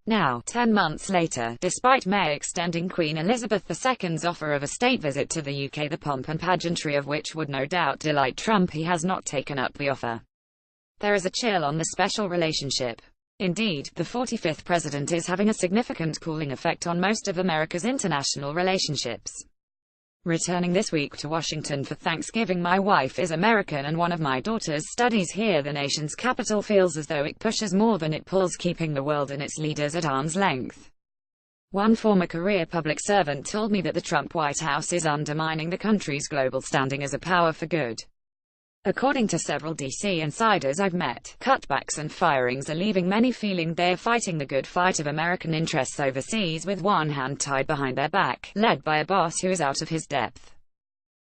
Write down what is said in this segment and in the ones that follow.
Now, 10 months later, despite May extending Queen Elizabeth II's offer of a state visit to the UK, the pomp and pageantry of which would no doubt delight Trump, he has not taken up the offer. There is a chill on the special relationship. Indeed, the 45th president is having a significant cooling effect on most of America's international relationships. Returning this week to Washington for Thanksgiving, my wife is American and one of my daughters studies here. The nation's capital feels as though it pushes more than it pulls, keeping the world and its leaders at arm's length. One former career public servant told me that the Trump White House is undermining the country's global standing as a power for good. According to several D.C. insiders I've met, cutbacks and firings are leaving many feeling they're fighting the good fight of American interests overseas with one hand tied behind their back, led by a boss who is out of his depth.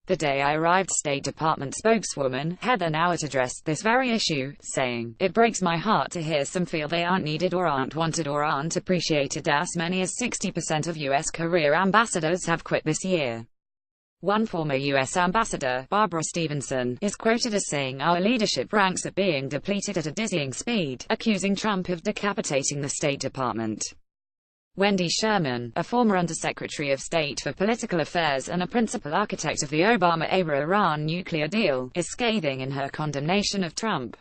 The day I arrived, State Department spokeswoman Heather Nauert addressed this very issue, saying, "It breaks my heart to hear some feel they aren't needed or aren't wanted or aren't appreciated. As many as 60% of U.S. career ambassadors have quit this year." One former U.S. ambassador, Barbara Stevenson, is quoted as saying, "Our leadership ranks are being depleted at a dizzying speed," accusing Trump of decapitating the State Department. Wendy Sherman, a former Undersecretary of State for Political Affairs and a principal architect of the Obama-era Iran nuclear deal, is scathing in her condemnation of Trump.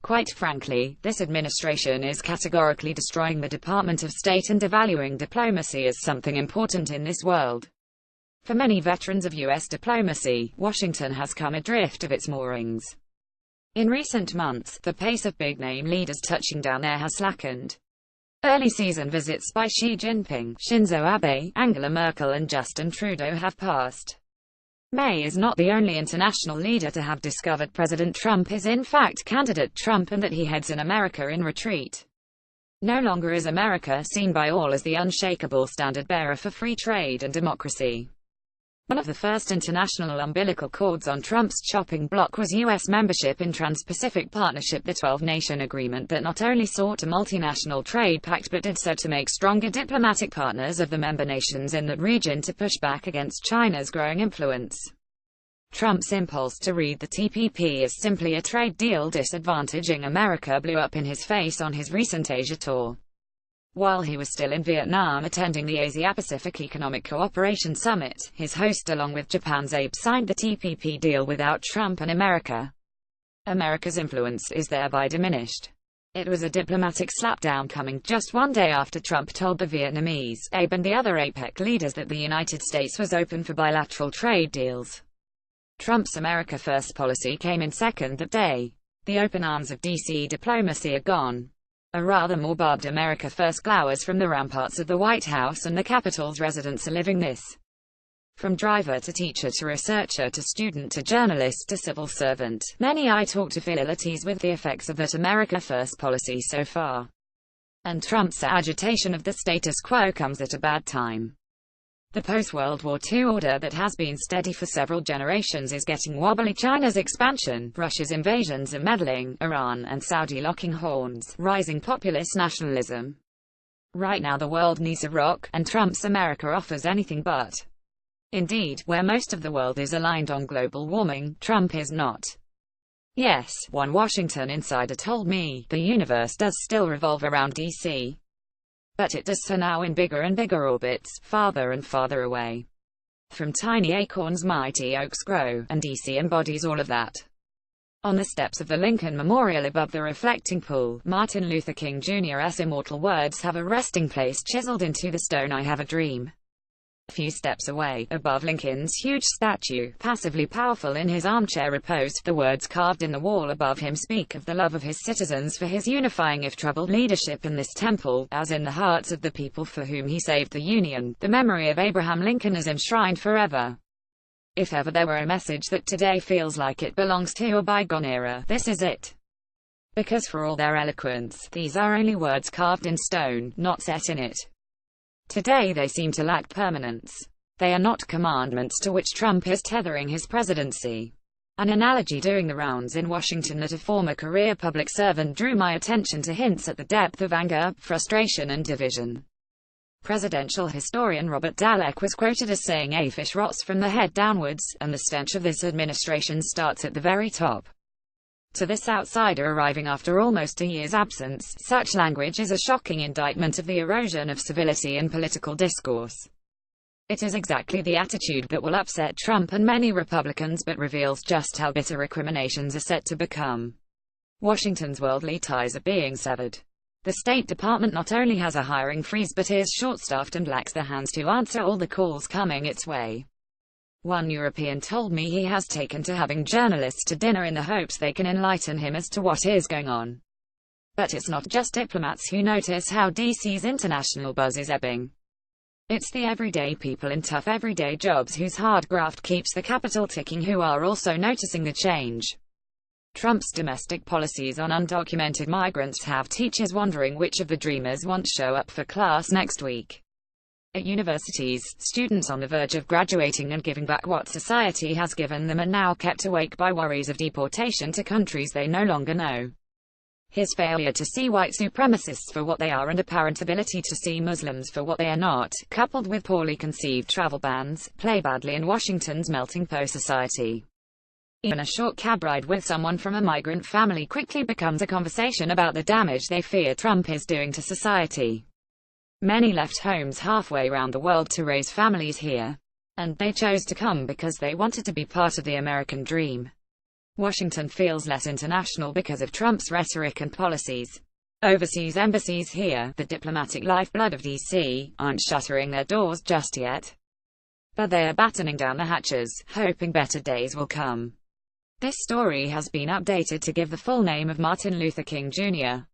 Quite frankly, this administration is categorically destroying the Department of State and devaluing diplomacy as something important in this world. For many veterans of U.S. diplomacy, Washington has come adrift of its moorings. In recent months, the pace of big-name leaders touching down there has slackened. Early season visits by Xi Jinping, Shinzo Abe, Angela Merkel and Justin Trudeau have passed. May is not the only international leader to have discovered President Trump is in fact candidate Trump and that he heads an America in retreat. No longer is America seen by all as the unshakable standard-bearer for free trade and democracy. One of the first international umbilical cords on Trump's chopping block was U.S. membership in Trans-Pacific Partnership, the 12-nation agreement that not only sought a multinational trade pact but did so to make stronger diplomatic partners of the member nations in that region to push back against China's growing influence. Trump's impulse to read the TPP as simply a trade deal disadvantaging America blew up in his face on his recent Asia tour. While he was still in Vietnam attending the Asia-Pacific Economic Cooperation Summit, his host along with Japan's Abe signed the TPP deal without Trump and America. America's influence is thereby diminished. It was a diplomatic slapdown coming just one day after Trump told the Vietnamese, Abe and the other APEC leaders that the United States was open for bilateral trade deals. Trump's America First policy came in second that day. The open arms of D.C. diplomacy are gone. A rather more barbed America First glowers from the ramparts of the White House, and the Capitol's residents are living this. From driver to teacher to researcher to student to journalist to civil servant, many I talk to feel ill at ease with the effects of that America First policy so far. And Trump's agitation of the status quo comes at a bad time. The post-World War II order that has been steady for several generations is getting wobbly. China's expansion, Russia's invasions and meddling, Iran and Saudi locking horns, rising populist nationalism. Right now the world needs a rock, and Trump's America offers anything but. Indeed, where most of the world is aligned on global warming, Trump is not. Yes, one Washington insider told me, the universe does still revolve around D.C. But it does so now in bigger and bigger orbits, farther and farther away. From tiny acorns mighty oaks grow, and D.C. embodies all of that. On the steps of the Lincoln Memorial above the reflecting pool, Martin Luther King Jr.'s immortal words have a resting place chiseled into the stone. I have a dream. A few steps away, above Lincoln's huge statue, passively powerful in his armchair repose, the words carved in the wall above him speak of the love of his citizens for his unifying if troubled leadership in this temple, as in the hearts of the people for whom he saved the Union. The memory of Abraham Lincoln is enshrined forever. If ever there were a message that today feels like it belongs to a bygone era, this is it. Because for all their eloquence, these are only words carved in stone, not set in it. Today they seem to lack permanence. They are not commandments to which Trump is tethering his presidency. An analogy doing the rounds in Washington that a former career public servant drew my attention to hints at the depth of anger, frustration and division. Presidential historian Robert Dallek was quoted as saying, "A fish rots from the head downwards, and the stench of this administration starts at the very top." To this outsider arriving after almost a year's absence, such language is a shocking indictment of the erosion of civility in political discourse. It is exactly the attitude that will upset Trump and many Republicans, but reveals just how bitter recriminations are set to become. Washington's worldly ties are being severed. The State Department not only has a hiring freeze but is short-staffed and lacks the hands to answer all the calls coming its way. One European told me he has taken to having journalists to dinner in the hopes they can enlighten him as to what is going on. But it's not just diplomats who notice how DC's international buzz is ebbing. It's the everyday people in tough everyday jobs whose hard graft keeps the capital ticking who are also noticing the change. Trump's domestic policies on undocumented migrants have teachers wondering which of the dreamers won't show up for class next week. At universities, students on the verge of graduating and giving back what society has given them are now kept awake by worries of deportation to countries they no longer know. His failure to see white supremacists for what they are and apparent ability to see Muslims for what they are not, coupled with poorly conceived travel bans, play badly in Washington's melting pot society. Even a short cab ride with someone from a migrant family quickly becomes a conversation about the damage they fear Trump is doing to society. Many left homes halfway around the world to raise families here. And they chose to come because they wanted to be part of the American dream. Washington feels less international because of Trump's rhetoric and policies. Overseas embassies here, the diplomatic lifeblood of DC, aren't shuttering their doors just yet. But they are battening down the hatches, hoping better days will come. This story has been updated to give the full name of Martin Luther King Jr.